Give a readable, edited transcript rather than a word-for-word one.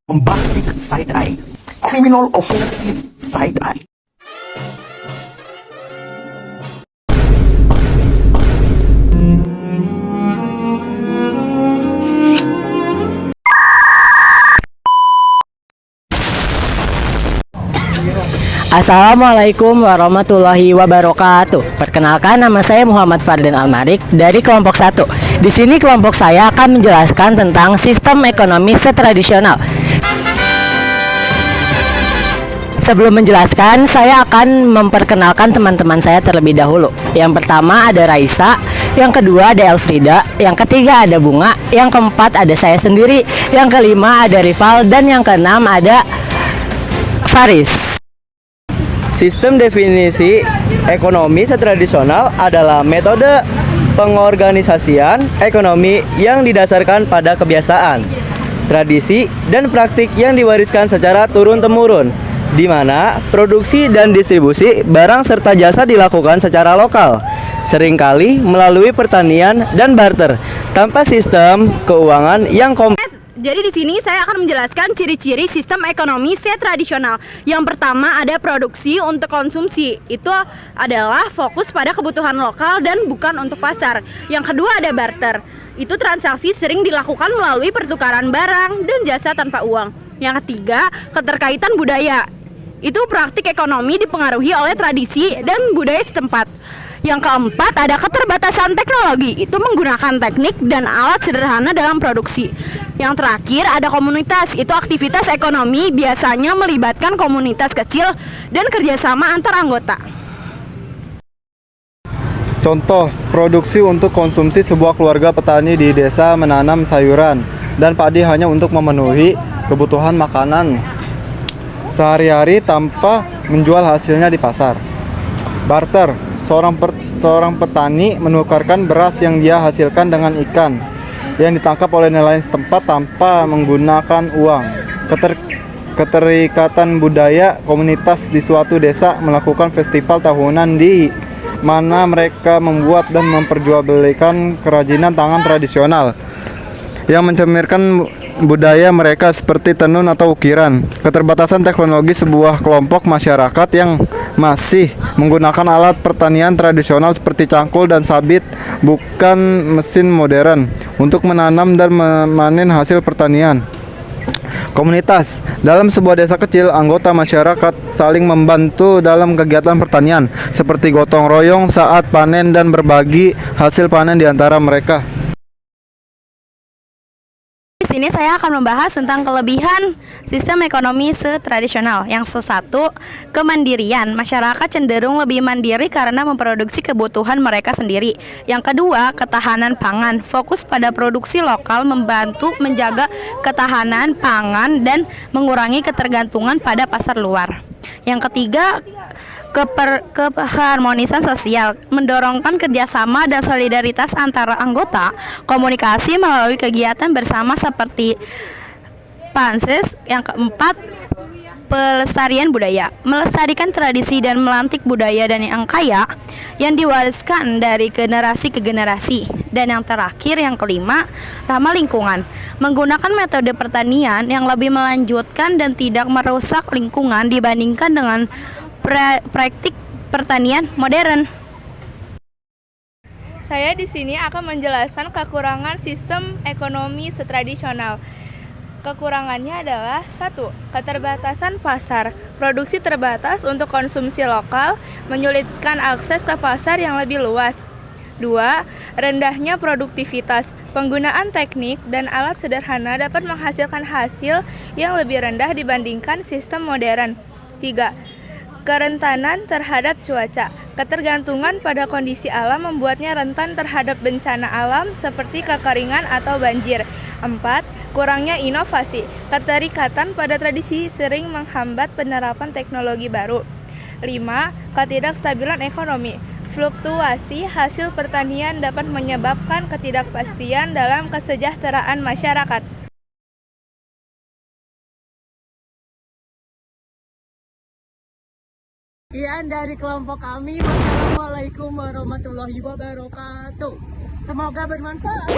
bombastic side eye, criminal offensive side eye. Assalamualaikum warahmatullahi wabarakatuh. Perkenalkan, nama saya Muhammad Fardin Almarik dari kelompok 1. Di sini kelompok saya akan menjelaskan tentang sistem ekonomi setradisional. Sebelum menjelaskan, saya akan memperkenalkan teman-teman saya terlebih dahulu. Yang pertama ada Raisa, yang kedua ada Elfrida, yang ketiga ada Bunga, yang keempat ada saya sendiri, yang kelima ada Rival, dan yang keenam ada Faris. Sistem definisi ekonomi setradisional adalah metode pengorganisasian ekonomi yang didasarkan pada kebiasaan, tradisi, dan praktik yang diwariskan secara turun-temurun, di mana produksi dan distribusi barang serta jasa dilakukan secara lokal, seringkali melalui pertanian dan barter, tanpa sistem keuangan yang kompleks. Jadi di sini saya akan menjelaskan ciri-ciri sistem ekonomi tradisional. Yang pertama ada produksi untuk konsumsi. Itu adalah fokus pada kebutuhan lokal dan bukan untuk pasar. Yang kedua ada barter. Itu transaksi sering dilakukan melalui pertukaran barang dan jasa tanpa uang. Yang ketiga, keterkaitan budaya. Itu praktik ekonomi dipengaruhi oleh tradisi dan budaya setempat. Yang keempat ada keterbatasan teknologi, itu menggunakan teknik dan alat sederhana dalam produksi. Yang terakhir ada komunitas, itu aktivitas ekonomi biasanya melibatkan komunitas kecil dan kerjasama antar anggota. Contoh, produksi untuk konsumsi sebuah keluarga petani di desa menanam sayuran dan padi hanya untuk memenuhi kebutuhan makanan sehari-hari tanpa menjual hasilnya di pasar. Barter, seorang petani menukarkan beras yang dia hasilkan dengan ikan yang ditangkap oleh nelayan setempat tanpa menggunakan uang. Keterikatan budaya, komunitas di suatu desa melakukan festival tahunan di mana mereka membuat dan memperjualbelikan kerajinan tangan tradisional yang mencerminkan budaya mereka seperti tenun atau ukiran. Keterbatasan teknologi sebuah kelompok masyarakat yang masih menggunakan alat pertanian tradisional seperti cangkul dan sabit, bukan mesin modern, untuk menanam dan memanen hasil pertanian. Komunitas, dalam sebuah desa kecil, anggota masyarakat saling membantu dalam kegiatan pertanian seperti gotong royong saat panen dan berbagi hasil panen di antara mereka. Di sini saya akan membahas tentang kelebihan sistem ekonomi tradisional. Yang satu, kemandirian. Masyarakat cenderung lebih mandiri karena memproduksi kebutuhan mereka sendiri. Yang kedua, ketahanan pangan. Fokus pada produksi lokal membantu menjaga ketahanan pangan dan mengurangi ketergantungan pada pasar luar. Yang ketiga, keharmonisan sosial, mendorongkan kerjasama dan solidaritas antara anggota, komunikasi melalui kegiatan bersama seperti panses. Yang keempat, pelestarian budaya, melestarikan tradisi dan melantik budaya dan yang kaya yang diwariskan dari generasi ke generasi. Dan yang terakhir, yang kelima, ramah lingkungan, menggunakan metode pertanian yang lebih melanjutkan dan tidak merusak lingkungan dibandingkan dengan praktik pertanian modern. Saya di sini akan menjelaskan kekurangan sistem ekonomi tradisional. Kekurangannya adalah 1. Keterbatasan pasar. Produksi terbatas untuk konsumsi lokal, menyulitkan akses ke pasar yang lebih luas. 2. Rendahnya produktivitas. Penggunaan teknik dan alat sederhana dapat menghasilkan hasil yang lebih rendah dibandingkan sistem modern. 3. Kerentanan terhadap cuaca. Ketergantungan pada kondisi alam membuatnya rentan terhadap bencana alam seperti kekeringan atau banjir. 4. Kurangnya inovasi. Keterikatan pada tradisi sering menghambat penerapan teknologi baru. 5. Ketidakstabilan ekonomi. Fluktuasi hasil pertanian dapat menyebabkan ketidakpastian dalam kesejahteraan masyarakat. Sekian dari kelompok kami. Wassalamualaikum warahmatullahi wabarakatuh. Semoga bermanfaat.